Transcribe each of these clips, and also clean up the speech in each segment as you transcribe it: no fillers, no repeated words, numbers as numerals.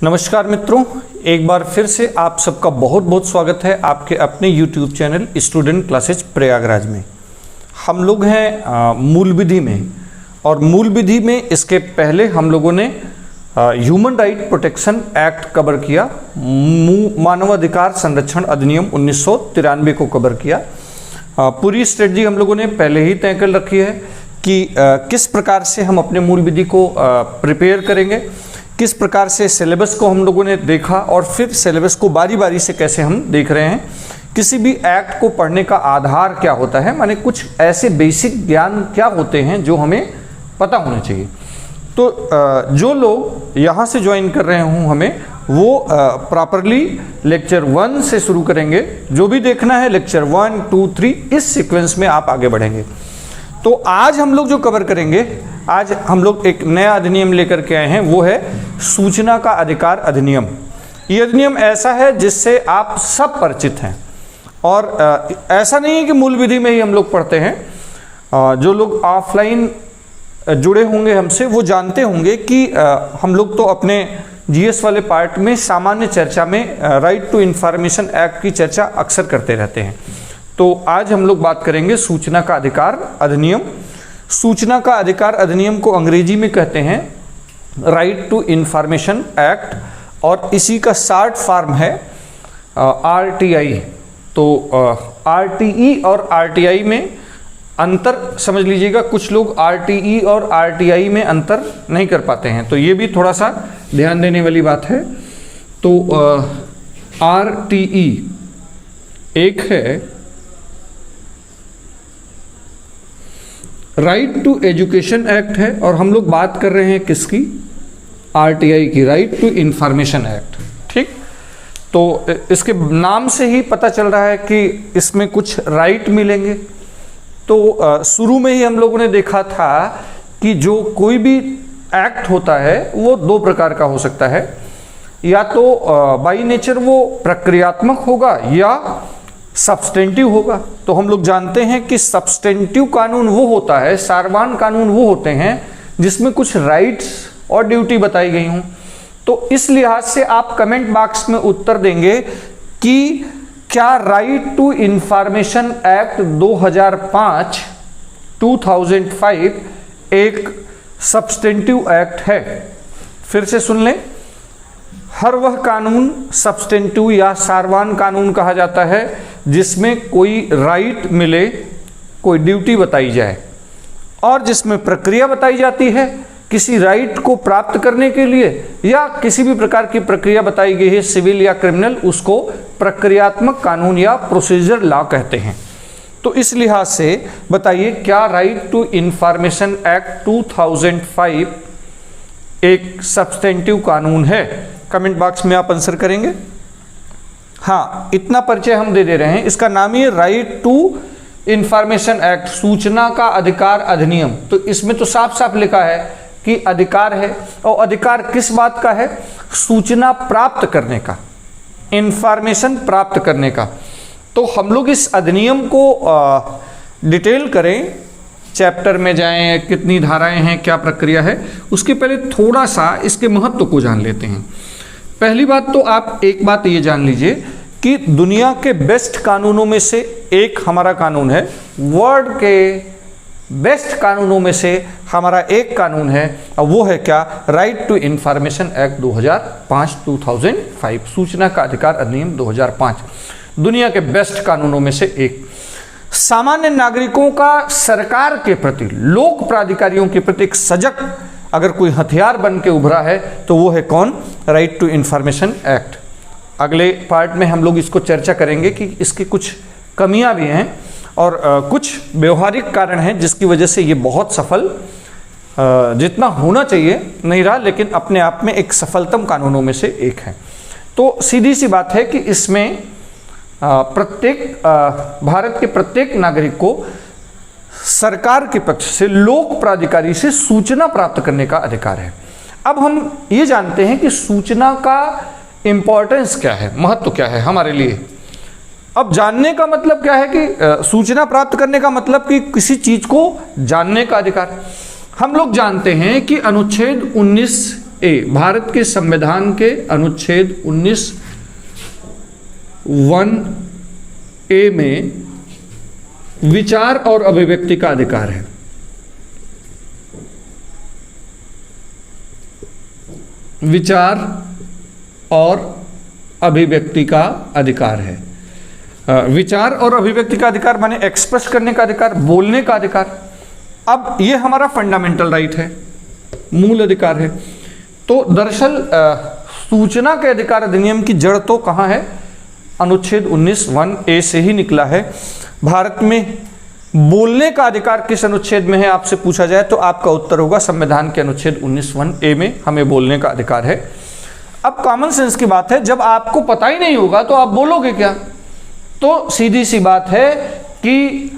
नमस्कार मित्रों, एक बार फिर से आप सबका बहुत बहुत स्वागत है आपके अपने YouTube channel student classes Prayagraj में। हम लोग हैं मूल विधि में, और मूल विधि में इसके पहले हम लोगों ने human right protection act cover किया, मानवाधिकार संरक्षण अधिनियम 1993 को कवर किया। पूरी स्ट्रेटजी हम लोगों ने पहले ही तय कर रखी है कि किस प्रकार से हम अपने मूल विधि को प्रिपेयर करेंगे, किस प्रकार से सिलेबस को हम लोगों ने देखा और फिर सिलेबस को बारी बारी से कैसे हम देख रहे हैं। किसी भी एक्ट को पढ़ने का आधार क्या होता है, माने कुछ ऐसे बेसिक ज्ञान क्या होते हैं जो हमें पता होने चाहिए। तो जो लोग यहाँ से ज्वाइन कर रहे हों हमें, वो प्रॉपरली लेक्चर 1 से शुरू करेंगे। जो भी देखना है लेक्चर 1, 2, 3 इस सीक्वेंस में आप आगे बढ़ेंगे। तो आज हम लोग जो कवर करेंगे, आज हम लोग एक नया अधिनियम लेकर के आए हैं, वो है सूचना का अधिकार अधिनियम। ये अधिनियम ऐसा है जिससे आप सब परिचित हैं, और ऐसा नहीं है कि मूल विधि में ही हम लोग पढ़ते हैं। जो लोग ऑफलाइन जुड़े होंगे हमसे वो जानते होंगे कि हम लोग तो अपने जीएस वाले पार्ट में सामान्य चर्चा में राइट टू इंफॉर्मेशन एक्ट की चर्चा अक्सर करते रहते हैं। तो आज हम लोग बात करेंगे सूचना का अधिकार अधिनियम। सूचना का अधिकार अधिनियम को अंग्रेजी में कहते हैं राइट टू इंफॉर्मेशन एक्ट, और इसी का शॉर्ट फॉर्म है आरटीआई। तो आरटीई और आरटीआई में अंतर समझ लीजिएगा। कुछ लोग आरटीई और आरटीआई में अंतर नहीं कर पाते हैं, तो ये भी थोड़ा सा ध्यान देने वाली बात है। तो आरटीई एक है राइट टू एजुकेशन एक्ट है, और हम लोग बात कर रहे हैं किसकी, आरटीआई की, राइट टू इंफॉर्मेशन एक्ट। ठीक, तो इसके नाम से ही पता चल रहा है कि इसमें कुछ राइट मिलेंगे। तो शुरू में ही हम लोगों ने देखा था कि जो कोई भी एक्ट होता है वो दो प्रकार का हो सकता है, या तो बाय नेचर वो प्रक्रियात्मक होगा या सब्सटेंटिव होगा। तो हम लोग जानते हैं कि सब्सटेंटिव कानून वो होता है, सारवान कानून वो होते हैं जिसमें कुछ राइट्स और ड्यूटी बताई गई हों। तो इस लिहाज से आप कमेंट बॉक्स में उत्तर देंगे कि क्या राइट टू इंफॉर्मेशन एक्ट 2005 एक सब्सटेंटिव एक्ट है। फिर से सुन लें, हर वह कानून सब्सटेंटिव या सारवान कानून कहा जाता है जिसमें कोई राइट मिले, कोई ड्यूटी बताई जाए, और जिसमें प्रक्रिया बताई जाती है किसी राइट को प्राप्त करने के लिए, या किसी भी प्रकार की प्रक्रिया बताई गई है सिविल या क्रिमिनल, उसको प्रक्रियात्मक कानून या प्रोसीजर लॉ कहते हैं। तो इस लिहाज से बताइए, क्या राइट टू इंफॉर्मेशन एक्ट 2005 एक सब्सटेंटिव कानून है? कमेंट बॉक्स में आप आंसर करेंगे। हाँ, इतना परिचय हम दे दे रहे हैं, इसका नाम ही है राइट टू इंफॉर्मेशन एक्ट, सूचना का अधिकार अधिनियम। तो इसमें तो साफ साफ लिखा है कि अधिकार है, और अधिकार किस बात का है? सूचना प्राप्त करने का, इंफॉर्मेशन प्राप्त करने का। तो हम लोग इस अधिनियम को डिटेल करें, चैप्टर में जाएं, कितनी धाराएं हैं, क्या प्रक्रिया है, उसके पहले थोड़ा सा इसके महत्व को जान लेते हैं। पहली बात तो आप एक बात ये जान लीजिए कि दुनिया के बेस्ट कानूनों में से एक हमारा कानून है, वर्ल्ड के बेस्ट कानूनों में से हमारा एक कानून है, और वो है क्या? राइट टू इंफॉर्मेशन एक्ट 2005 सूचना का अधिकार अधिनियम 2005 दुनिया के बेस्ट कानूनों में से एक। सामान्य नागरिकों का सरकार के प्रति, लोक प्राधिकारियों के प्रति एक सजग अगर कोई हथियार बन के उभरा है तो वो है कौन? Right to information act. अगले पार्ट में हम लोग इसको चर्चा करेंगे कि इसकी कुछ कमियां भी हैं और कुछ व्यवहारिक कारण हैं जिसकी वजह से ये बहुत सफल जितना होना चाहिए नहीं रहा, लेकिन अपने आप में एक सफलतम कानूनों में से एक है। तो सीधी सी बात है कि इसमें प्रत्येक भारत के प्रत्येक नागरिक को सरकार के पक्ष से, लोक प्राधिकारी से सूचना प्राप्त करने का अधिकार है। अब हम ये जानते हैं कि सूचना का इंपॉर्टेंस क्या है, महत्व क्या है हमारे लिए। अब जानने का मतलब क्या है कि सूचना प्राप्त करने का मतलब कि किसी चीज को जानने का अधिकार। हम लोग जानते हैं कि अनुच्छेद 19 ए, भारत के संविधान के अनुच्छेद 19(1)(a) में विचार और अभिव्यक्ति का अधिकार है। विचार और अभिव्यक्ति का अधिकार है। विचार और अभिव्यक्ति का अधिकार माने एक्सप्रेस करने का अधिकार, बोलने का अधिकार। अब ये हमारा फंडामेंटल राइट है, मूल अधिकार है। तो दरअसल सूचना के अधिकार अधिनियम की जड़ तो कहाँ है? अनुच्छेद 19(1)(a) से ही निकला है। भारत में बोलने का अधिकार किस अनुच्छेद में है आपसे पूछा जाए तो आपका उत्तर होगा संविधान के अनुच्छेद 19(1)(a) में हमें बोलने का अधिकार है। अब कॉमन सेंस की बात है, जब आपको पता ही नहीं होगा तो आप बोलोगे क्या? तो सीधी सी बात है कि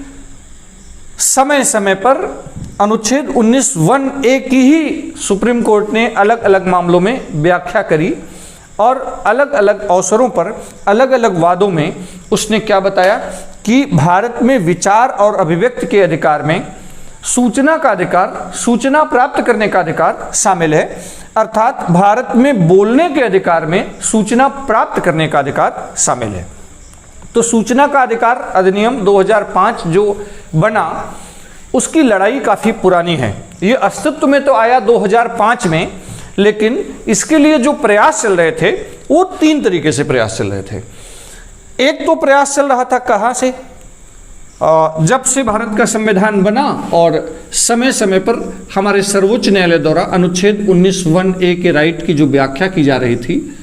समय समय पर अनुच्छेद 19(1)(a) की ही सुप्रीम कोर्ट ने अलग अलग मामलों में व्याख्या करी और अलग अलग अवसरों पर अलग अलग वादों में उसने क्या बताया कि भारत में विचार और अभिव्यक्ति के अधिकार में सूचना का अधिकार, सूचना प्राप्त करने का अधिकार शामिल है। अर्थात भारत में बोलने के अधिकार में सूचना प्राप्त करने का अधिकार शामिल है। तो सूचना का अधिकार अधिनियम 2005 जो बना उसकी लड़ाई काफी पुरानी है। ये अस्तित्व में तो आया 2005 में, लेकिन इसके लिए जो प्रयास चल रहे थे वो 3 तरीके से प्रयास चल रहे थे। एक तो प्रयास चल रहा था कहाँ से? जब से भारत का संविधान बना और समय समय पर हमारे सर्वोच्च न्यायालय द्वारा अनुच्छेद 19(1)(a) के राइट की जो व्याख्या की जा रही थी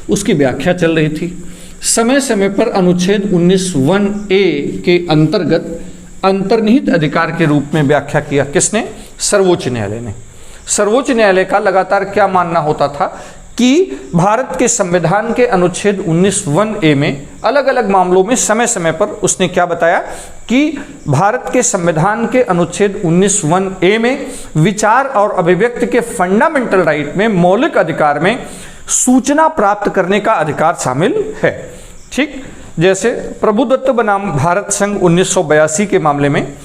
उसकी व्याख्या चल रही थी। समय समय पर अनुच्छेद 19(1)(a) के अंतर्गत अंतर्निहित अधिकार के रूप में व्याख्या किया किसने? सर्वोच्च न्यायालय ने। सर्वोच्च न्यायालय का लगातार क्या मानना होता था कि भारत के संविधान के अनुच्छेद 19(1)(a) में अलग अलग मामलों में समय समय पर उसने क्या बताया कि भारत के संविधान के अनुच्छेद 19(1)(a) में विचार और अभिव्यक्ति के फंडामेंटल राइट में, मौलिक अधिकार में सूचना प्राप्त करने का अधिकार शामिल है। ठीक, जैसे प्रभुदत्त बनाम भारत संघ 1982 के मामले में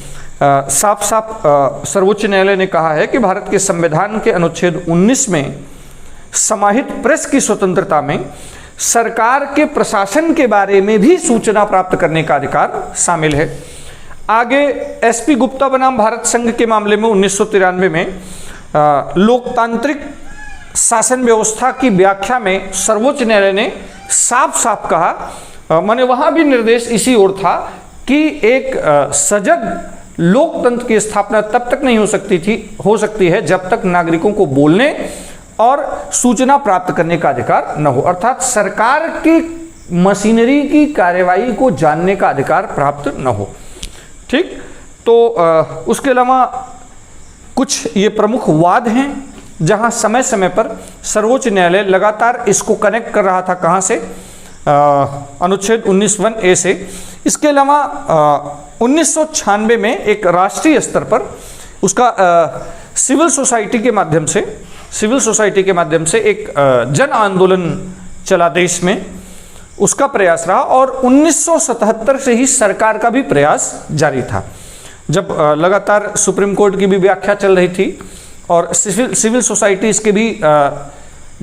साफ साफ सर्वोच्च न्यायालय ने कहा है कि भारत के संविधान के अनुच्छेद 19 में समाहित प्रेस की स्वतंत्रता में सरकार के प्रशासन के बारे में भी सूचना प्राप्त करने का अधिकार शामिल है। आगे एसपी गुप्ता बनाम भारत संघ के मामले में 1993 में लोकतांत्रिक शासन व्यवस्था की व्याख्या में सर्वोच्च न्यायालय ने साफ साफ कहा, माने वहां भी निर्देश इसी ओर था कि एक सजग लोकतंत्र की स्थापना तब तक नहीं हो सकती है जब तक नागरिकों को बोलने और सूचना प्राप्त करने का अधिकार न हो। अर्थात सरकार की मशीनरी की कार्यवाही को जानने का अधिकार प्राप्त न हो। ठीक, तो उसके अलावा कुछ ये प्रमुख वाद हैं जहां समय समय पर सर्वोच्च न्यायालय लगातार इसको कनेक्ट कर रहा था। कहां से? अनुच्छेद 19(1)(a) से। इसके अलावा 1996 में एक राष्ट्रीय स्तर पर उसका सिविल सोसाइटी के माध्यम से एक जन आंदोलन चला देश में, उसका प्रयास रहा और 1977 से ही सरकार का भी प्रयास जारी था। जब लगातार सुप्रीम कोर्ट की भी व्याख्या चल रही थी और सिविल सोसाइटीज के भी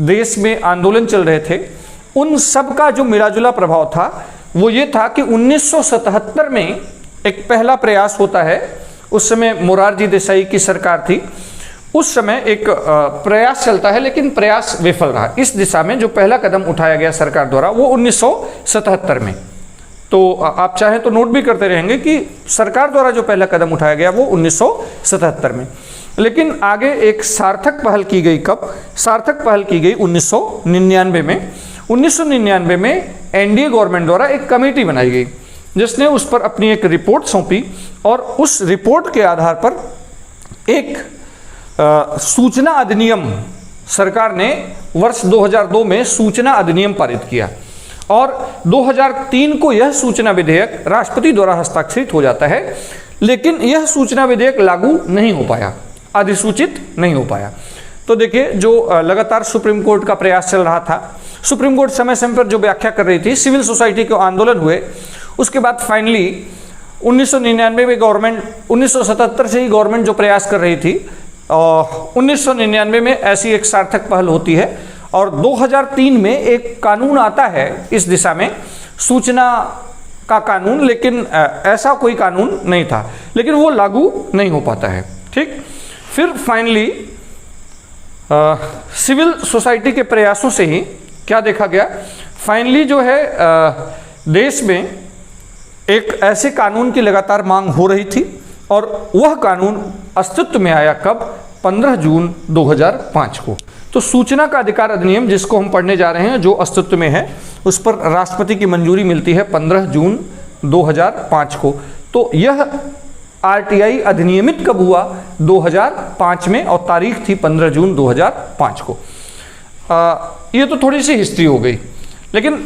देश में आंदोलन चल रहे थे, उन सब का जो मिलाजुला प्रभाव था वो ये था कि 1977 में एक पहला प्रयास होता है। उस समय मोरारजी देसाई की सरकार थी। उस समय एक प्रयास चलता है, लेकिन प्रयास विफल रहा। इस दिशा में जो पहला कदम उठाया गया सरकार द्वारा वो 1977 में। तो आप चाहें तो नोट भी करते रहेंगे कि सरकार द्वारा जो पहला कदम उठाया गया वो 1977 में। लेकिन आगे एक सार्थक पहल की गई। कब सार्थक पहल की गई? 1999 में। 1999 में एनडीए गवर्नमेंट द्वारा एक कमेटी बनाई गई जिसने उस पर अपनी एक रिपोर्ट सौंपी और उस रिपोर्ट के आधार पर एक सूचना अधिनियम सरकार ने वर्ष 2002 में सूचना अधिनियम पारित किया और 2003 को यह सूचना विधेयक राष्ट्रपति द्वारा हस्ताक्षरित हो जाता है। लेकिन यह सूचना विधेयक लागू नहीं हो पाया, अधिसूचित नहीं हो पाया। तो देखिए, जो लगातार सुप्रीम कोर्ट का प्रयास चल रहा था, सुप्रीम कोर्ट समय समय पर जो व्याख्या कर रही थी, सिविल सोसाइटी के आंदोलन हुए, उसके बाद फाइनली 1999 में गवर्नमेंट, 1977 से ही गवर्नमेंट जो प्रयास कर रही थी 1999 में ऐसी एक सार्थक पहल होती है और 2003 में एक कानून आता है इस दिशा में, सूचना का कानून, लेकिन ऐसा कोई कानून नहीं था, लेकिन वो लागू नहीं हो पाता है। ठीक, फिर फाइनली सिविल सोसाइटी के प्रयासों से ही क्या देखा गया, फाइनली जो है देश में एक ऐसे कानून की लगातार मांग हो रही थी और वह कानून अस्तित्व में आया कब, 15 जून 2005 को। तो सूचना का अधिकार अधिनियम जिसको हम पढ़ने जा रहे हैं, जो अस्तित्व में है, उस पर राष्ट्रपति की मंजूरी मिलती है 15 जून 2005 को। तो यह आरटीआई अधिनियमित कब हुआ, 2005 में, और तारीख थी 15 जून 2005 को। ये तो थोड़ी सी हिस्ट्री हो गई, लेकिन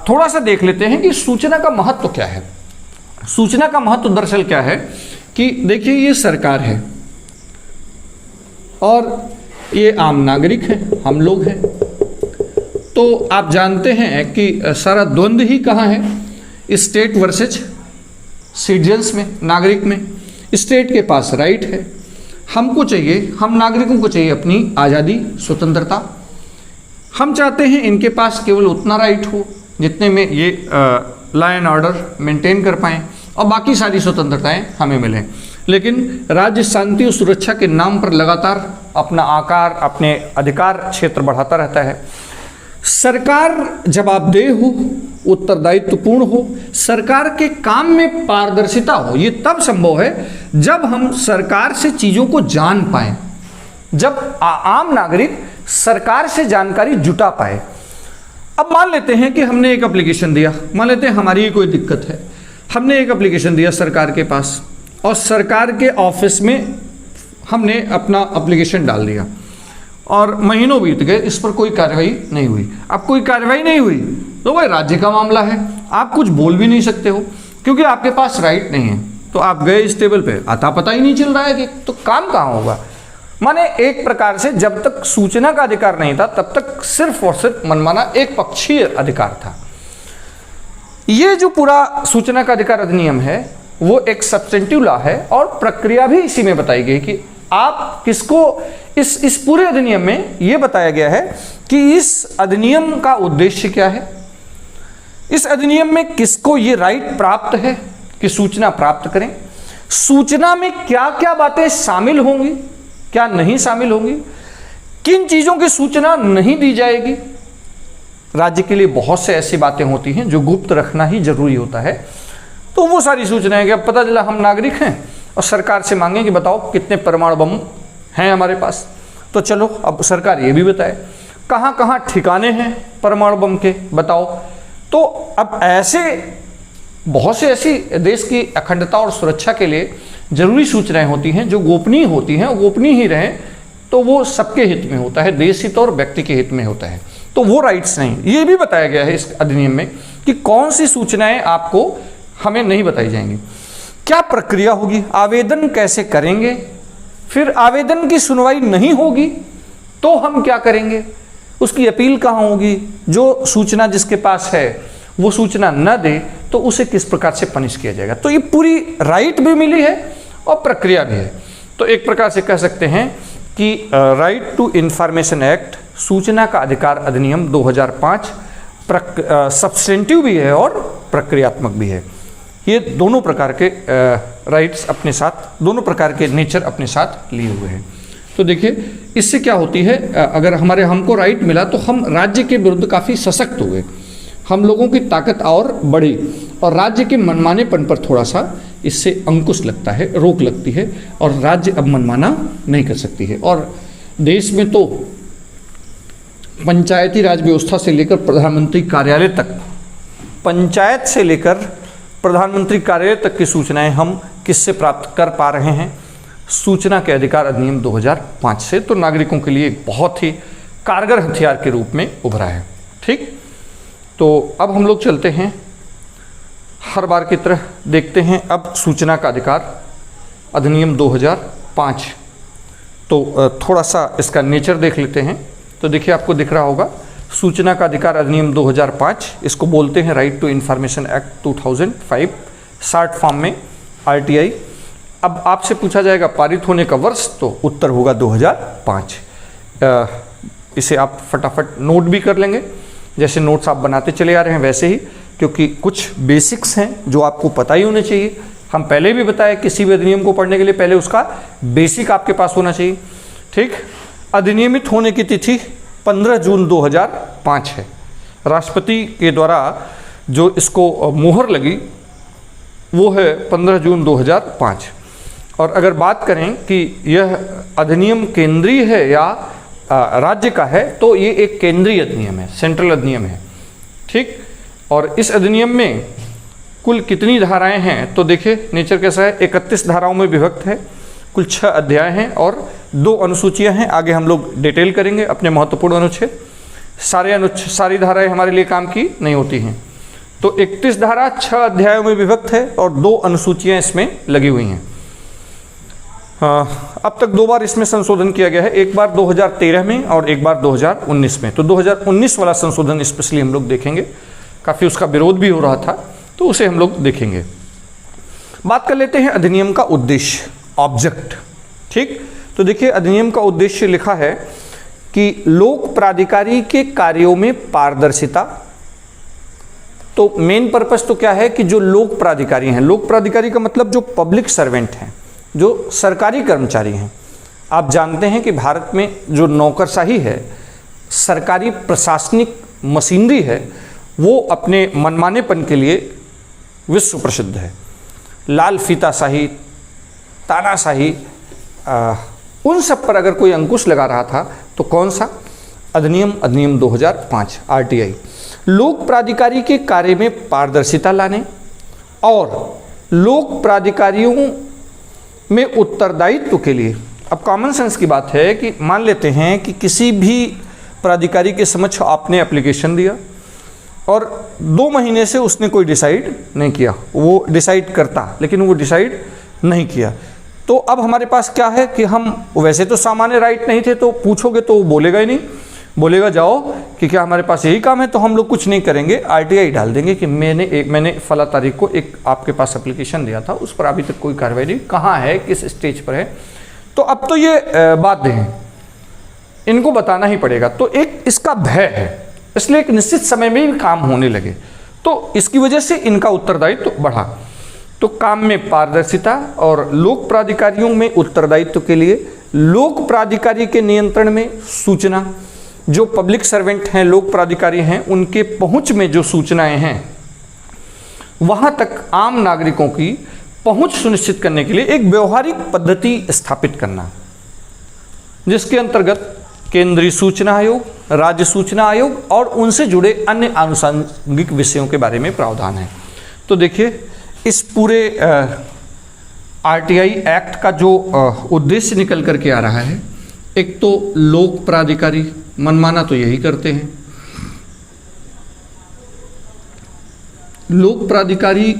थोड़ा सा देख लेते हैं कि सूचना का महत्व क्या है। सूचना का महत्व दरअसल क्या है कि देखिए, ये सरकार है और ये आम नागरिक हैं, हम लोग हैं। तो आप जानते हैं कि सारा द्वंद्व ही कहाँ है, स्टेट वर्सेज सिटीजन्स में, नागरिक में। स्टेट के पास राइट है, हमको चाहिए, हम नागरिकों को चाहिए अपनी आज़ादी, स्वतंत्रता। हम चाहते हैं इनके पास केवल उतना राइट हो जितने में ये लॉ एंड ऑर्डर मेंटेन कर पाएँ और बाकी सारी स्वतंत्रताएं हमें मिलें। लेकिन राज्य शांति और सुरक्षा के नाम पर लगातार अपना आकार, अपने अधिकार क्षेत्र बढ़ाता रहता है। सरकार जवाबदेह हो, उत्तरदायित्वपूर्ण हो, सरकार के काम में पारदर्शिता हो। ये तब संभव है जब हम सरकार से चीज़ों को जान पाएं, जब आम नागरिक सरकार से जानकारी जुटा पाए। अब मान लेते हैं कि हमने एक एप्लीकेशन दिया, मान लेते हैं हमारी ही कोई दिक्कत है, हमने एक एप्लीकेशन दिया सरकार के पास और सरकार के ऑफिस में हमने अपना एप्लीकेशन डाल दिया और महीनों बीत गए, इस पर कोई कार्रवाई नहीं हुई। अब कोई कार्रवाई नहीं हुई तो वह राज्य का मामला है, आप कुछ बोल भी नहीं सकते हो क्योंकि आपके पास राइट नहीं है। तो आप गए इस टेबल पे, आता पता ही नहीं चल रहा है कि तो काम कहाँ होगा। माने एक प्रकार से जब तक सूचना का अधिकार नहीं था तब तक सिर्फ और सिर्फ मनमाना एक पक्षीय अधिकार था। ये जो पूरा सूचना का अधिकार अधिनियम है वो एक सब्सटेंटिव लॉ है और प्रक्रिया भी इसी में बताई गई कि आप किसको, इस पूरे अधिनियम में ये बताया गया है कि इस अधिनियम का उद्देश्य क्या है, इस अधिनियम में किसको ये राइट प्राप्त है कि सूचना प्राप्त करें, सूचना में क्या क्या बातें शामिल होंगी, क्या नहीं शामिल होंगी, किन चीजों की सूचना नहीं दी जाएगी। राज्य के लिए बहुत से ऐसी बातें होती हैं जो गुप्त रखना ही जरूरी होता है। तो वो सारी सूचनाएं कि अब पता चला हम नागरिक हैं और सरकार से मांगे कि बताओ कितने परमाणु बम हैं हमारे पास, तो चलो अब सरकार ये भी बताए कहाँ कहाँ ठिकाने हैं परमाणु बम के, बताओ। तो अब ऐसे बहुत से ऐसी देश की अखंडता और सुरक्षा के लिए जरूरी सूचनाएं होती हैं जो गोपनीय होती हैं, गोपनीय ही रहें, तो वो सबके हित में होता है, देश हित और व्यक्ति के हित में होता है। तो वो राइट्स नहीं, ये भी बताया गया है इस अधिनियम में कि कौन सी सूचनाएं आपको हमें नहीं बताई जाएंगी, क्या प्रक्रिया होगी, आवेदन कैसे करेंगे, फिर आवेदन की सुनवाई नहीं होगी तो हम क्या करेंगे, उसकी अपील कहाँ होगी, जो सूचना जिसके पास है वो सूचना न दे तो उसे किस प्रकार से पनिश किया जाएगा। तो ये पूरी राइट भी मिली है और प्रक्रिया भी है। तो एक प्रकार से कह सकते हैं कि राइट टू इंफॉर्मेशन एक्ट, सूचना का अधिकार अधिनियम 2005 सब्सटेंटिव भी है और प्रक्रियात्मक भी है। ये दोनों प्रकार के राइट्स अपने साथ, दोनों प्रकार के नेचर अपने साथ लिए हुए हैं। तो देखिए इससे क्या होती है, अगर हमको राइट मिला तो हम राज्य के विरुद्ध काफ़ी सशक्त हुए, हम लोगों की ताकत और बढ़ी और राज्य के मनमानेपन पर थोड़ा सा इससे अंकुश लगता है, रोक लगती है और राज्य अब मनमाना नहीं कर सकती है। और देश में तो पंचायती राज व्यवस्था से लेकर प्रधानमंत्री कार्यालय तक, पंचायत से लेकर प्रधानमंत्री कार्यालय तक की सूचनाएं हम किससे प्राप्त कर पा रहे हैं, सूचना के अधिकार अधिनियम 2005 से। तो नागरिकों के लिए एक बहुत ही कारगर हथियार के रूप में उभरा है। ठीक, तो अब हम लोग चलते हैं हर बार की तरह, देखते हैं अब सूचना का अधिकार अधिनियम 2005। तो थोड़ा सा इसका नेचर देख लेते हैं। तो देखिए आपको दिख रहा होगा, सूचना का अधिकार अधिनियम 2005, इसको बोलते हैं right to information act 2005, short form में आरटीआई। अब आपसे पूछा जाएगा पारित होने का वर्ष, तो उत्तर होगा 2005। इसे आप फटाफट नोट भी कर लेंगे, जैसे नोट्स आप बनाते चले आ रहे हैं वैसे ही, क्योंकि कुछ बेसिक्स हैं जो आपको पता ही होने चाहिए। हम पहले भी बताया किसी भी अधिनियम को पढ़ने के लिए पहले उसका बेसिक आपके पास होना चाहिए। ठीक, अधिनियमित होने की तिथि 15 जून 2005 है। राष्ट्रपति के द्वारा जो इसको मोहर लगी वो है 15 जून 2005। और अगर बात करें कि यह अधिनियम केंद्रीय है या राज्य का है, तो ये एक केंद्रीय अधिनियम है, सेंट्रल अधिनियम है। ठीक, और इस अधिनियम में कुल कितनी धाराएं हैं, तो देखिए नेचर कैसा है, 31 धाराओं में विभक्त है, कुल 6 अध्याय हैं और 2 अनुसूचियां हैं। आगे हम लोग डिटेल करेंगे अपने महत्वपूर्ण अनुच्छेद। सारी धाराएं हमारे लिए काम की नहीं होती हैं। तो 31 धारा 6 अध्यायों में विभक्त है और 2 अनुसूचियां इसमें लगी हुई हैं। अब तक 2 बार इसमें संशोधन किया गया है, एक बार 2013 में और एक बार 2019 में। तो 2019 वाला संशोधन स्पेशली हम लोग देखेंगे, काफ़ी उसका विरोध भी हो रहा था, तो उसे हम लोग देखेंगे। बात कर लेते हैं अधिनियम का उद्देश्य, ऑब्जेक्ट। ठीक, तो देखिए अधिनियम का उद्देश्य लिखा है कि लोक प्राधिकारी के कार्यों में पारदर्शिता। तो मेन पर्पस तो क्या है कि जो लोक प्राधिकारी हैं, लोक प्राधिकारी का मतलब जो पब्लिक सर्वेंट हैं, जो सरकारी कर्मचारी हैं। आप जानते हैं कि भारत में जो नौकरशाही है, सरकारी प्रशासनिक मशीनरी है, वो अपने मनमानेपन के लिए विश्व प्रसिद्ध है। लाल फीताशाही, तानाशाही, उन सब पर अगर कोई अंकुश लगा रहा था तो कौन सा? अधिनियम 2005 आरटीआई। लोक प्राधिकारी के कार्य में पारदर्शिता लाने और लोक प्राधिकारियों में उत्तरदायित्व के लिए। अब कॉमन सेंस की बात है कि मान लेते हैं कि किसी भी प्राधिकारी के समक्ष आपने एप्लीकेशन दिया और 2 महीने से उसने कोई डिसाइड नहीं किया, वो डिसाइड करता लेकिन वो डिसाइड नहीं किया, तो अब हमारे पास क्या है कि हम वैसे तो सामान्य राइट नहीं थे, तो पूछोगे तो वो बोलेगा ही नहीं, बोलेगा जाओ कि क्या हमारे पास यही काम है, तो हम लोग कुछ नहीं करेंगे, आरटीआई डाल देंगे कि मैंने फला तारीख को एक आपके पास एप्लीकेशन दिया था, उस पर अभी तक कोई कार्रवाई नहीं, कहाँ है, किस स्टेज पर है। तो अब तो ये बाध्य है, इनको बताना ही पड़ेगा। तो एक इसका भय है, इसलिए एक निश्चित समय में भी काम होने लगे, तो इसकी वजह से इनका उत्तरदायित्व बढ़ा। तो काम में पारदर्शिता और लोक प्राधिकारियों में उत्तरदायित्व के लिए लोक प्राधिकारी के नियंत्रण में सूचना, जो पब्लिक सर्वेंट हैं, लोक प्राधिकारी हैं, उनके पहुंच में जो सूचनाएं हैं वहां तक आम नागरिकों की पहुंच सुनिश्चित करने के लिए एक व्यवहारिक पद्धति स्थापित करना, जिसके अंतर्गत केंद्रीय सूचना आयोग, राज्य सूचना आयोग और उनसे जुड़े अन्य आनुषंगिक विषयों के बारे में प्रावधान है। तो देखिए इस पूरे आरटीआई एक्ट का जो उद्देश्य निकल करके आ रहा है, एक तो लोक प्राधिकारी मनमाना तो यही करते हैं, लोक प्राधिकारी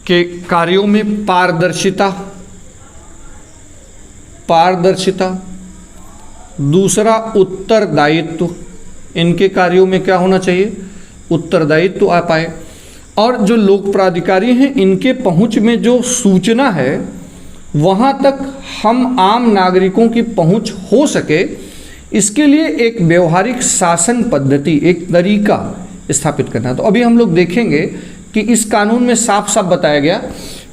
के कार्यों में पारदर्शिता, दूसरा उत्तरदायित्व, इनके कार्यों में क्या होना चाहिए, उत्तरदायित्व आ पाए, और जो लोक प्राधिकारी हैं इनके पहुंच में जो सूचना है वहां तक हम आम नागरिकों की पहुंच हो सके, इसके लिए एक व्यवहारिक शासन पद्धति, एक तरीका स्थापित करना। तो अभी हम लोग देखेंगे कि इस कानून में साफ साफ बताया गया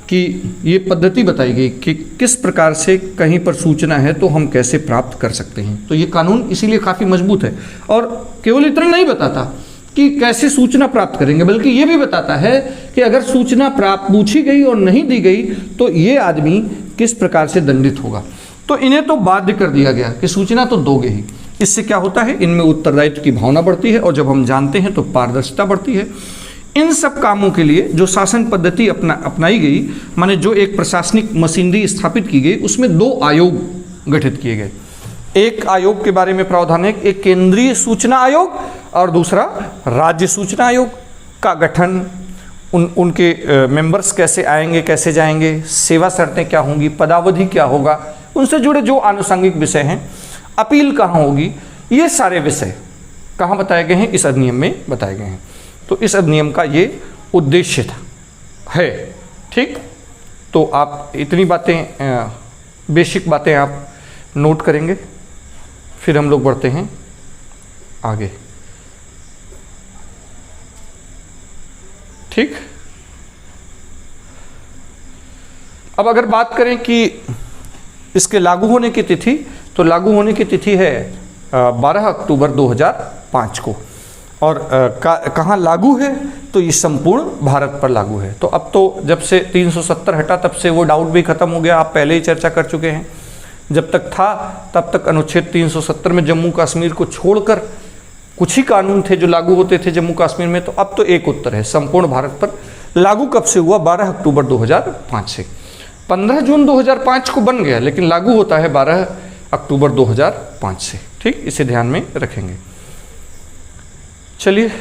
कि ये पद्धति बताई गई कि किस प्रकार से कहीं पर सूचना है तो हम कैसे प्राप्त कर सकते हैं। तो ये कानून इसीलिए काफ़ी मजबूत है, और केवल इतना नहीं बताता कि कैसे सूचना प्राप्त करेंगे, बल्कि ये भी बताता है कि अगर सूचना पूछी गई और नहीं दी गई तो ये आदमी किस प्रकार से दंडित होगा। तो इन्हें तो बाध्य कर दिया गया कि सूचना तो दोगे ही। इससे क्या होता है, इनमें उत्तरदायित्व की भावना बढ़ती है, और जब हम जानते हैं तो पारदर्शिता बढ़ती है। इन सब कामों के लिए जो शासन पद्धति अपनाई गई, माने जो एक प्रशासनिक मशीनरी स्थापित की गई, उसमें 2 आयोग गठित किए गए। एक आयोग के बारे में प्रावधान है, एक केंद्रीय सूचना आयोग और दूसरा राज्य सूचना आयोग का गठन, उनके मेंबर्स कैसे आएंगे, कैसे जाएंगे, सेवा शर्तें क्या होंगी, पदावधि क्या होगा, उनसे जुड़े जो आनुषंगिक विषय हैं, अपील कहाँ होगी, ये सारे विषय कहाँ बताए गए हैं, इस अधिनियम में बताए गए हैं। तो इस अधिनियम का ये उद्देश्य था है। ठीक, तो आप इतनी बातें, बेसिक बातें आप नोट करेंगे, फिर हम लोग बढ़ते हैं आगे। ठीक, अब अगर बात करें कि इसके लागू होने की तिथि, तो लागू होने की तिथि है 12 अक्टूबर 2005 को। और कहाँ लागू है, तो ये संपूर्ण भारत पर लागू है। तो अब तो जब से 370 हटा तब से वो डाउट भी खत्म हो गया, आप पहले ही चर्चा कर चुके हैं। जब तक था तब तक अनुच्छेद 370 में जम्मू कश्मीर को छोड़कर कुछ ही कानून थे जो लागू होते थे जम्मू कश्मीर में। तो अब तो एक उत्तर है, संपूर्ण भारत पर लागू कब से हुआ, 12 अक्टूबर 2005 से। 15 जून 2005 को बन गया, लेकिन लागू होता है 12 अक्टूबर 2005 से। ठीक, इसे ध्यान में रखेंगे। चलिए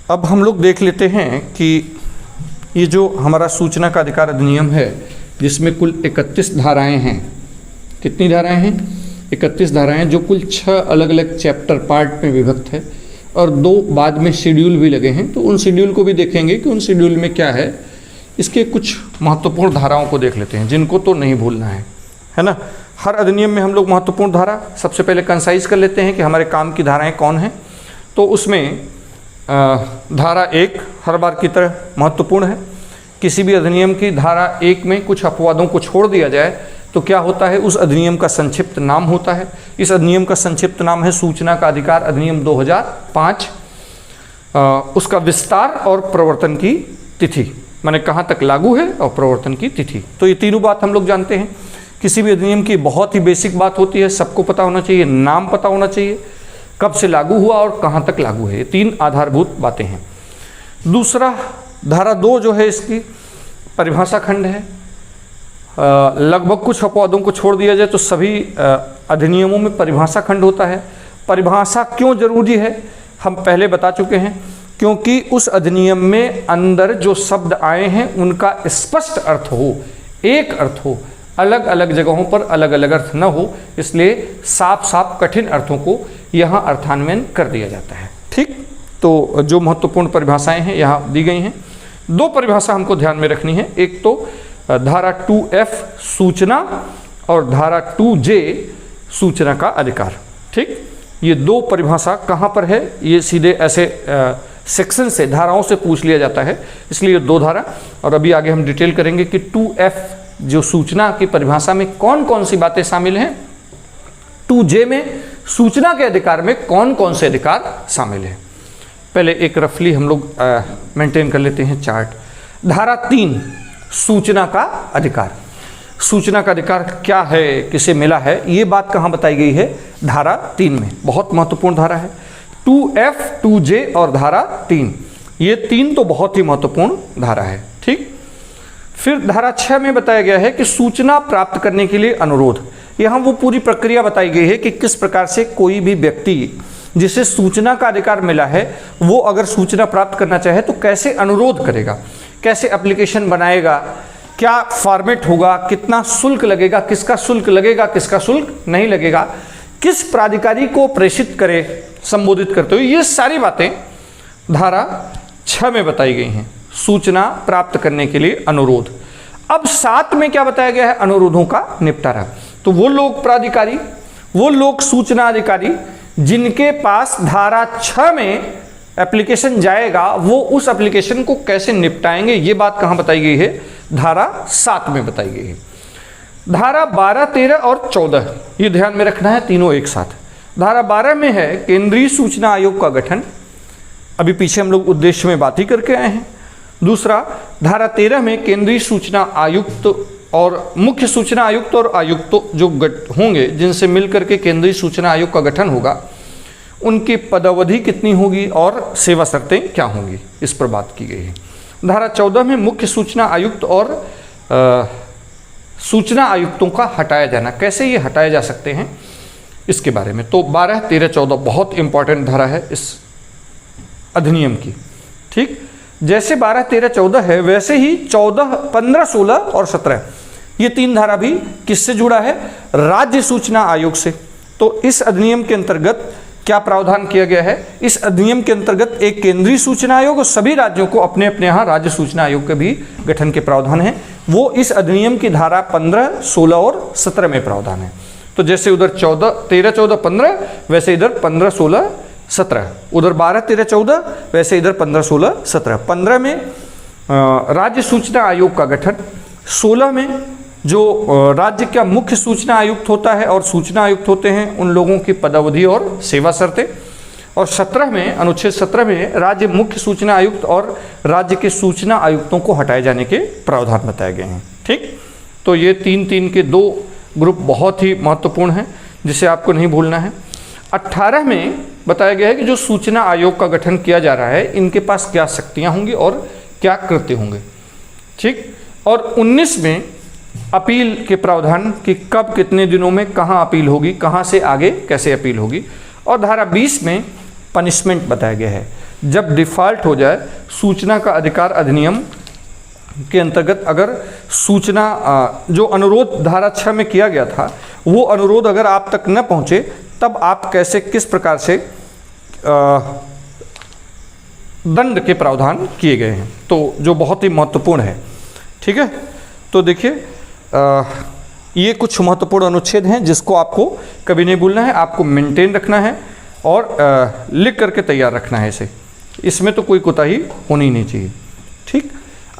अब हम लोग देख लेते हैं कि ये जो हमारा सूचना का अधिकार अधिनियम है, जिसमें कुल 31 धाराएं हैं। कितनी धाराएं हैं? 31 धाराएं, जो कुल 6 अलग अलग चैप्टर पार्ट में विभक्त है, और 2 बाद में शेड्यूल भी लगे हैं। तो उन शेड्यूल को भी देखेंगे कि उन शेड्यूल में क्या है। इसके कुछ महत्वपूर्ण धाराओं को देख लेते हैं, जिनको तो नहीं भूलना है ना। हर अधिनियम में हम लोग महत्वपूर्ण धारा सबसे पहले कंसाइज कर लेते हैं कि हमारे काम की धाराएं कौन हैं। तो उसमें धारा 1 हर बार की तरह महत्वपूर्ण है। किसी भी अधिनियम की धारा 1 में कुछ अपवादों को छोड़ दिया जाए तो क्या होता है, उस अधिनियम का संक्षिप्त नाम होता है। इस अधिनियम का संक्षिप्त नाम है सूचना का अधिकार अधिनियम 2005। उसका विस्तार और प्रवर्तन की तिथि, माने कहाँ तक लागू है और प्रवर्तन की तिथि। तो ये तीनों बात हम लोग जानते हैं। किसी भी अधिनियम की बहुत ही बेसिक बात होती है, सबको पता होना चाहिए, नाम पता होना चाहिए, कब से लागू हुआ और कहाँ तक लागू है। ये 3 आधारभूत बातें हैं। दूसरा, धारा 2 जो है इसकी परिभाषा खंड है। लगभग कुछ अपवादों को छोड़ दिया जाए तो सभी अधिनियमों में परिभाषा खंड होता है। परिभाषा क्यों जरूरी है, हम पहले बता चुके हैं, क्योंकि उस अधिनियम में अंदर जो शब्द आए हैं उनका स्पष्ट अर्थ हो, एक अर्थ हो, अलग अलग जगहों पर अलग अलग अर्थ न हो, इसलिए साफ साफ कठिन अर्थों को यहाँ अर्थान्वयन कर दिया जाता है। ठीक, तो जो महत्वपूर्ण परिभाषाएं हैं यहाँ दी गई हैं। 2 परिभाषा हमको ध्यान में रखनी है। एक तो धारा 2F सूचना और धारा 2J सूचना का अधिकार। ठीक, ये 2 परिभाषा कहाँ पर है, ये सीधे ऐसे सेक्शन से, धाराओं से पूछ लिया जाता है, इसलिए 2 धारा। और अभी आगे हम डिटेल करेंगे कि 2F जो सूचना की परिभाषा में कौन कौन सी बातें शामिल हैं, 2J में सूचना के अधिकार में कौन कौन से अधिकार शामिल हैं। पहले एक रफली हम लोग मेंटेन कर लेते हैं चार्ट। धारा 3 सूचना का अधिकार। सूचना का अधिकार क्या है, किसे मिला है, ये बात कहाँ बताई गई है, धारा 3 में। बहुत महत्वपूर्ण धारा है 2F, 2J और धारा 3। ये 3 तो बहुत ही महत्वपूर्ण धारा है। ठीक, फिर धारा 6 में बताया गया है कि सूचना प्राप्त करने के लिए अनुरोध। यहाँ वो पूरी प्रक्रिया बताई गई है कि किस प्रकार से कोई भी व्यक्ति जिसे सूचना का अधिकार मिला है, वो अगर सूचना प्राप्त करना चाहे तो कैसे अनुरोध करेगा, कैसे एप्लीकेशन बनाएगा, क्या फॉर्मेट होगा, कितना शुल्क लगेगा, किसका शुल्क लगेगा, किसका शुल्क नहीं लगेगा, किस प्राधिकारी को प्रेषित करे संबोधित करते हुए, ये सारी बातें धारा 6 में बताई गई हैं। सूचना प्राप्त करने के लिए अनुरोध। अब 7 में क्या बताया गया है, अनुरोधों का निपटारा। तो वो लोग प्राधिकारी, वो लोग सूचना अधिकारी जिनके पास धारा 6 में एप्लीकेशन जाएगा, वो उस एप्लीकेशन को कैसे निपटाएंगे, ये बात कहाँ बताई गई है, धारा 7 में बताई गई है। धारा 12, 13 और 14 ये ध्यान में रखना है, तीनों एक साथ। धारा 12 में है केंद्रीय सूचना आयोग का गठन। अभी पीछे हम लोग उद्देश्य में बात ही करके आए हैं। दूसरा, धारा 13 में केंद्रीय सूचना आयुक्त और मुख्य सूचना आयुक्त और आयुक्त जो होंगे, जिनसे मिलकर के केंद्रीय सूचना आयोग का गठन होगा, उनकी पदावधि कितनी होगी और सेवा शर्तें क्या होंगी, इस पर बात की गई है। धारा 14 में मुख्य सूचना आयुक्त और सूचना आयुक्तों का हटाया जाना, कैसे ये हटाए जा सकते हैं, इसके बारे में। तो 12, 13, 14 बहुत इंपॉर्टेंट धारा है इस अधिनियम की। ठीक, जैसे 12, 13, 14 है, वैसे ही 14, 15, 16 और 17 ये 3 धारा भी किससे जुड़ा है, राज्य सूचना आयोग से। तो इस अधिनियम के अंतर्गत क्या प्रावधान किया गया है? इस अधिनियम के अंतर्गत एक केंद्रीय सूचना आयोग और सभी राज्यों को अपने अपने यहाँ राज्य सूचना आयोग के भी गठन के प्रावधान है। वो इस अधिनियम की धारा 15, 16 और 17 में प्रावधान है। तो जैसे उधर 13, 14, 15 वैसे इधर 15, 16, 17, उधर 12, 13, 14 वैसे इधर 15, 16, 17। 15 में राज्य सूचना आयोग का गठन, 16 में जो राज्य का मुख्य सूचना आयुक्त होता है और सूचना आयुक्त होते हैं उन लोगों की पदावधि और सेवा शर्तें, और 17 में अनुच्छेद 17 में राज्य मुख्य सूचना आयुक्त और राज्य के सूचना आयुक्तों को हटाए जाने के प्रावधान बताए गए हैं। ठीक, तो ये 3 के 2 ग्रुप बहुत ही महत्वपूर्ण हैं जिसे आपको नहीं भूलना है। 18 में बताया गया है कि जो सूचना आयोग का गठन किया जा रहा है इनके पास क्या शक्तियाँ होंगी और क्या कृत्य होंगे। ठीक, और 19 में अपील के प्रावधान कि कब कितने दिनों में कहाँ अपील होगी, कहाँ से आगे कैसे अपील होगी। और धारा 20 में पनिशमेंट बताया गया है, जब डिफ़ॉल्ट हो जाए सूचना का अधिकार अधिनियम के अंतर्गत अगर सूचना जो अनुरोध धारा 6 में किया गया था वो अनुरोध अगर आप तक न पहुँचे तब आप कैसे किस प्रकार से दंड के प्रावधान किए गए हैं, तो जो बहुत ही महत्वपूर्ण है। ठीक है, तो देखिए ये कुछ महत्वपूर्ण अनुच्छेद हैं जिसको आपको कभी नहीं भूलना है, आपको मेंटेन रखना है और लिख करके तैयार रखना है इसे, इसमें तो कोई कोताही होनी नहीं चाहिए। ठीक,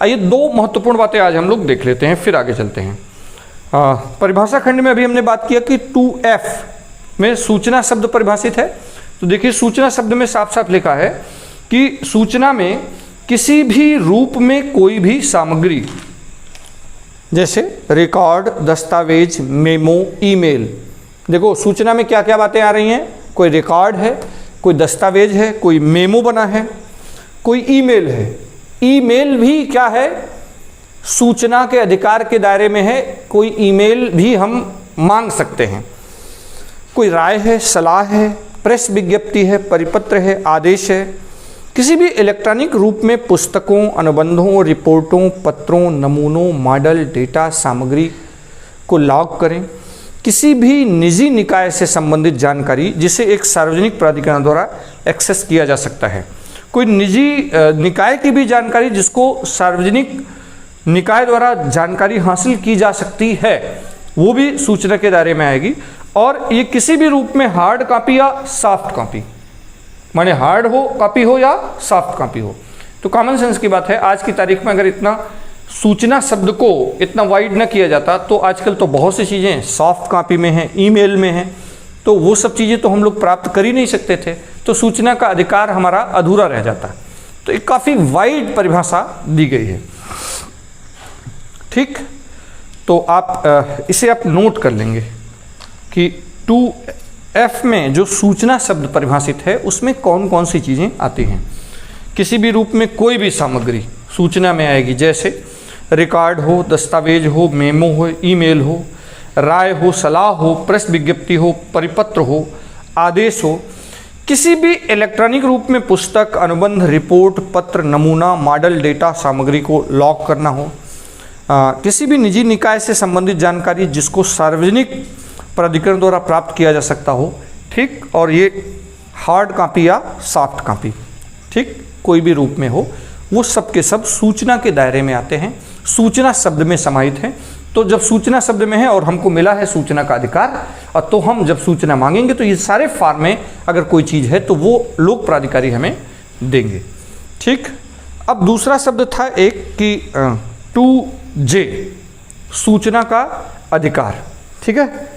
आइए 2 महत्वपूर्ण बातें आज हम लोग देख लेते हैं फिर आगे चलते हैं। परिभाषा खंड में अभी हमने बात किया कि 2F में सूचना शब्द परिभाषित है। तो देखिए सूचना शब्द में साफ साफ लिखा है कि सूचना में किसी भी रूप में कोई भी सामग्री, जैसे रिकॉर्ड, दस्तावेज, मेमो, ईमेल। देखो सूचना में क्या क्या बातें आ रही हैं, कोई रिकॉर्ड है, कोई दस्तावेज है, कोई मेमो बना है, कोई ईमेल है। ईमेल भी क्या है, सूचना के अधिकार के दायरे में है, कोई ईमेल भी हम मांग सकते हैं। कोई राय है, सलाह है, प्रेस विज्ञप्ति है, परिपत्र है, आदेश है। किसी भी इलेक्ट्रॉनिक रूप में पुस्तकों, अनुबंधों, रिपोर्टों, पत्रों, नमूनों, मॉडल, डेटा, सामग्री को लॉग करें। किसी भी निजी निकाय से संबंधित जानकारी जिसे एक सार्वजनिक प्राधिकरण द्वारा एक्सेस किया जा सकता है। कोई निजी निकाय की भी जानकारी जिसको सार्वजनिक निकाय द्वारा जानकारी हासिल की जा सकती है वो भी सूचना के दायरे में आएगी। और ये किसी भी रूप में हार्ड कॉपी या सॉफ्ट कॉपी, माने हार्ड हो कॉपी हो या सॉफ्ट कॉपी हो। तो कॉमन सेंस की बात है, आज की तारीख में अगर इतना सूचना शब्द को इतना वाइड न किया जाता तो आजकल तो बहुत सी चीज़ें सॉफ्ट कॉपी में हैं, ईमेल में हैं, तो वो सब चीज़ें तो हम लोग प्राप्त कर ही नहीं सकते थे, तो सूचना का अधिकार हमारा अधूरा रह जाता। तो एक काफ़ी वाइड परिभाषा दी गई है। ठीक, तो आप इसे आप नोट कर लेंगे कि 2F में जो सूचना शब्द परिभाषित है उसमें कौन कौन सी चीज़ें आती हैं। किसी भी रूप में कोई भी सामग्री सूचना में आएगी, जैसे रिकॉर्ड हो, दस्तावेज हो, मेमो हो, ईमेल हो, राय हो, सलाह हो, प्रेस विज्ञप्ति हो, परिपत्र हो, आदेश हो। किसी भी इलेक्ट्रॉनिक रूप में पुस्तक, अनुबंध, रिपोर्ट, पत्र, नमूना, मॉडल, डेटा, सामग्री को लॉग करना हो। किसी भी निजी निकाय से संबंधित जानकारी जिसको सार्वजनिक प्राधिकरण द्वारा प्राप्त किया जा सकता हो। ठीक, और ये हार्ड कॉपी या सॉफ्ट कॉपी, ठीक, कोई भी रूप में हो, वो सब के सब सूचना के दायरे में आते हैं, सूचना शब्द में समाहित हैं। तो जब सूचना शब्द में है और हमको मिला है सूचना का अधिकार, और तो हम जब सूचना मांगेंगे तो ये सारे फॉर्म में अगर कोई चीज़ है तो वो लोक प्राधिकारी हमें देंगे। ठीक, अब दूसरा शब्द था एक कि 2J सूचना का अधिकार। ठीक है,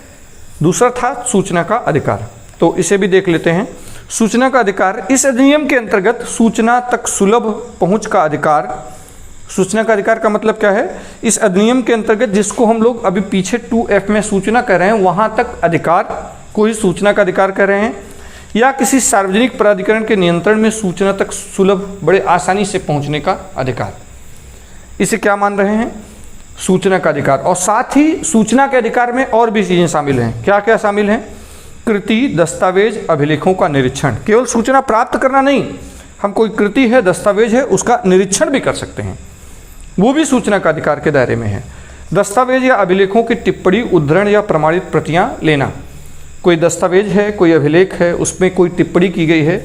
दूसरा था सूचना का अधिकार, तो इसे भी देख लेते हैं। सूचना का अधिकार, इस अधिनियम के अंतर्गत सूचना तक सुलभ पहुंच का अधिकार। सूचना का अधिकार का मतलब क्या है, इस अधिनियम के अंतर्गत जिसको हम लोग अभी पीछे 2F में सूचना कह रहे हैं वहां तक अधिकार को ही सूचना का अधिकार कह रहे हैं, या किसी सार्वजनिक प्राधिकरण के नियंत्रण में सूचना तक सुलभ बड़े आसानी से पहुंचने का अधिकार, इसे क्या मान रहे हैं, सूचना का अधिकार। और साथ ही सूचना के अधिकार में और भी चीज़ें शामिल हैं। क्या क्या शामिल हैं, कृति, दस्तावेज, अभिलेखों का निरीक्षण। केवल सूचना प्राप्त करना नहीं, हम कोई कृति है, दस्तावेज है, उसका निरीक्षण भी कर सकते हैं, वो भी सूचना का अधिकार के दायरे में है। दस्तावेज या अभिलेखों की टिप्पणी, उद्धरण या प्रमाणित प्रतियां लेना, कोई दस्तावेज है, कोई अभिलेख है, उसमें कोई टिप्पणी की गई है,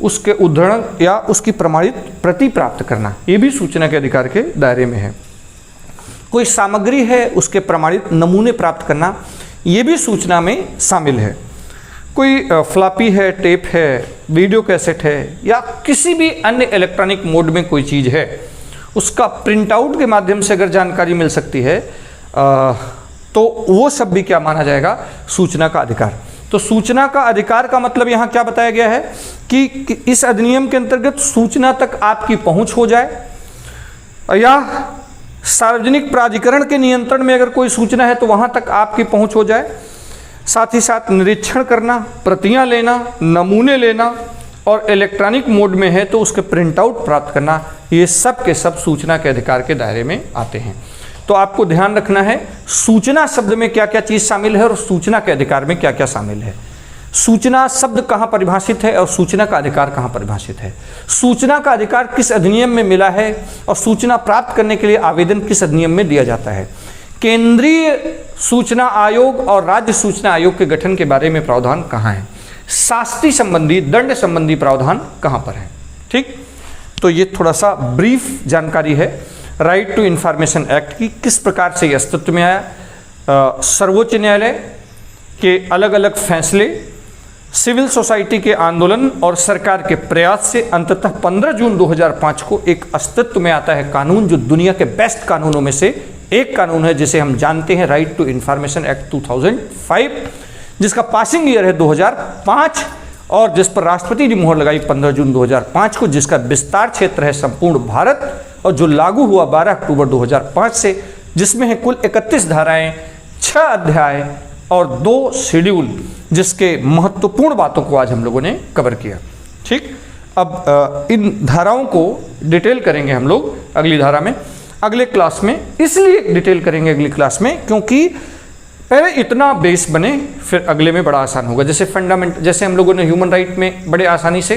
उसके उद्धरण या उसकी प्रमाणित प्रति प्राप्त करना, ये भी सूचना के अधिकार के दायरे में है। कोई सामग्री है, उसके प्रमाणित नमूने प्राप्त करना, ये भी सूचना में शामिल है। कोई फ्लॉपी है, टेप है, वीडियो कैसेट है, या किसी भी अन्य इलेक्ट्रॉनिक मोड में कोई चीज़ है, उसका प्रिंट आउट के माध्यम से अगर जानकारी मिल सकती है तो वो सब भी क्या माना जाएगा, सूचना का अधिकार। तो सूचना का अधिकार का मतलब यहाँ क्या बताया गया है कि इस अधिनियम के अंतर्गत सूचना तक आपकी पहुँच हो जाए, या सार्वजनिक प्राधिकरण के नियंत्रण में अगर कोई सूचना है तो वहाँ तक आपकी पहुँच हो जाए। साथ ही साथ निरीक्षण करना, प्रतियां लेना, नमूने लेना, और इलेक्ट्रॉनिक मोड में है तो उसके प्रिंट आउट प्राप्त करना, ये सब के सब सूचना के अधिकार के दायरे में आते हैं। तो आपको ध्यान रखना है सूचना शब्द में क्या क्या चीज़ शामिल है और सूचना के अधिकार में क्या क्या शामिल है। सूचना शब्द कहाँ परिभाषित है और सूचना का अधिकार कहाँ परिभाषित है। सूचना का अधिकार किस अधिनियम में मिला है और सूचना प्राप्त करने के लिए आवेदन किस अधिनियम में दिया जाता है। केंद्रीय सूचना आयोग और राज्य सूचना आयोग के गठन के बारे में प्रावधान कहाँ है। शास्ति संबंधी, दंड संबंधी प्रावधान कहाँ पर है। ठीक, तो ये थोड़ा सा ब्रीफ जानकारी है राइट टू इंफॉर्मेशन एक्ट की, किस प्रकार से ये अस्तित्व में आया। सर्वोच्च न्यायालय के अलग अलग फैसले, सिविल सोसाइटी के आंदोलन और सरकार के प्रयास से अंततः 15 जून 2005 को एक अस्तित्व में आता है कानून, जो दुनिया के बेस्ट कानूनों में से एक कानून है, जिसे हम जानते हैं राइट टू इंफॉर्मेशन एक्ट 2005, जिसका पासिंग ईयर है 2005 और जिस पर राष्ट्रपति ने मुहर लगाई 15 जून 2005 को, जिसका विस्तार क्षेत्र है संपूर्ण भारत और जो लागू हुआ 12 अक्टूबर 2005 से, जिसमें है कुल 31 धाराएं, 6 अध्याय और 2 शेड्यूल, जिसके महत्वपूर्ण बातों को आज हम लोगों ने कवर किया। ठीक, अब इन धाराओं को डिटेल करेंगे हम लोग अगली धारा में, अगले क्लास में। इसलिए डिटेल करेंगे अगली क्लास में क्योंकि पहले इतना बेस बने, फिर अगले में बड़ा आसान होगा। जैसे फंडामेंट, जैसे हम लोगों ने ह्यूमन राइट में बड़े आसानी से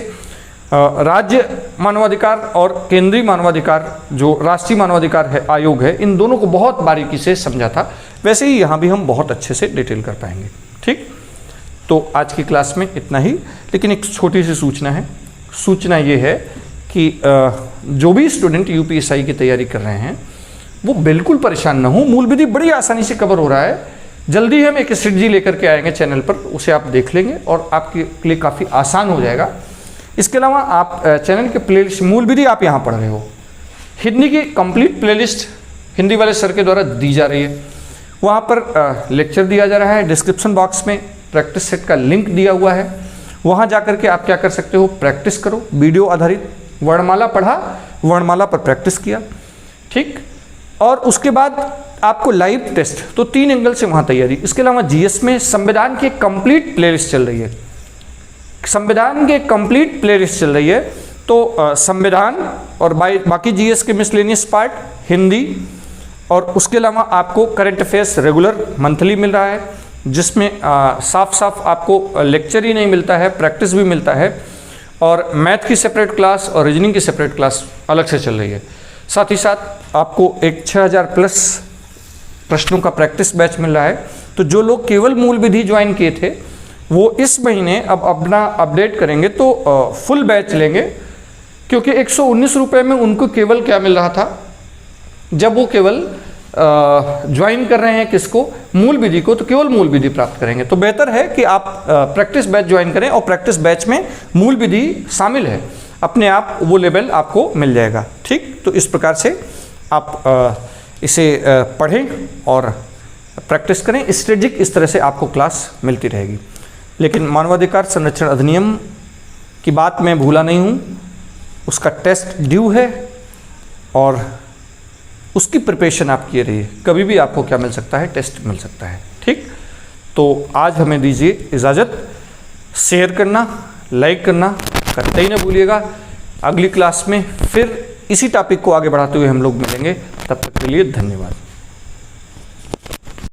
राज्य मानवाधिकार और केंद्रीय मानवाधिकार, जो राष्ट्रीय मानवाधिकार है आयोग है, इन दोनों को बहुत बारीकी से समझा था, वैसे ही यहाँ भी हम बहुत अच्छे से डिटेल कर पाएंगे। ठीक, तो आज की क्लास में इतना ही, लेकिन एक छोटी सी सूचना है। सूचना ये है कि जो भी स्टूडेंट यूपीएससी की तैयारी कर रहे हैं वो बिल्कुल परेशान ना हो, मूल विधि बड़ी आसानी से कवर हो रहा है। जल्दी हम एक स्ट्रेटजी लेकर के आएंगे चैनल पर, उसे आप देख लेंगे और आपके लिए काफ़ी आसान हो जाएगा। इसके अलावा आप चैनल के प्लेलिस्ट, मूल विधि आप यहाँ पढ़ रहे हो, हिंदी की कंप्लीट प्लेलिस्ट हिंदी वाले सर के द्वारा दी जा रही है, वहाँ पर लेक्चर दिया जा रहा है। डिस्क्रिप्शन बॉक्स में प्रैक्टिस सेट का लिंक दिया हुआ है, वहाँ जा कर के आप क्या कर सकते हो, प्रैक्टिस करो। वीडियो आधारित वर्णमाला पढ़ा, वर्णमाला पर प्रैक्टिस किया। ठीक, और उसके बाद आपको लाइव टेस्ट, तो 3 एंगल से वहाँ तैयारी। इसके अलावा जीएस में संविधान की कंप्लीट प्लेलिस्ट चल रही है, संविधान के कंप्लीट प्लेलिस्ट चल रही है। तो संविधान और बाकी जीएस के मिसलेनियस पार्ट हिंदी, और उसके अलावा आपको करंट अफेयर्स रेगुलर मंथली मिल रहा है, जिसमें साफ साफ आपको लेक्चर ही नहीं मिलता है, प्रैक्टिस भी मिलता है, और मैथ की सेपरेट क्लास और रीजनिंग की सेपरेट क्लास अलग से चल रही है। साथ ही साथ आपको एक 6000 प्लस प्रश्नों का प्रैक्टिस बैच मिल रहा है। तो जो लोग केवल मूल विधि ज्वाइन किए थे वो इस महीने अब अपना अपडेट करेंगे तो फुल बैच लेंगे, क्योंकि 119 रुपये में उनको केवल क्या मिल रहा था, जब वो केवल ज्वाइन कर रहे हैं किसको, मूल विधि को, तो केवल मूल विधि प्राप्त करेंगे। तो बेहतर है कि आप प्रैक्टिस बैच ज्वाइन करें, और प्रैक्टिस बैच में मूल विधि शामिल है, अपने आप वो लेवल आपको मिल जाएगा। ठीक, तो इस प्रकार से आप इसे पढ़ें और प्रैक्टिस करें। स्ट्रेटजिक इस तरह से आपको क्लास मिलती रहेगी। लेकिन मानवाधिकार संरक्षण अधिनियम की बात मैं भूला नहीं हूँ, उसका टेस्ट ड्यू है और उसकी प्रिपरेशन आप किए रहिए। कभी भी आपको क्या मिल सकता है, टेस्ट मिल सकता है। ठीक, तो आज हमें दीजिए इजाज़त। शेयर करना, लाइक करना करते ही ना भूलिएगा। अगली क्लास में फिर इसी टॉपिक को आगे बढ़ाते हुए हम लोग मिलेंगे। तब तक के लिए धन्यवाद।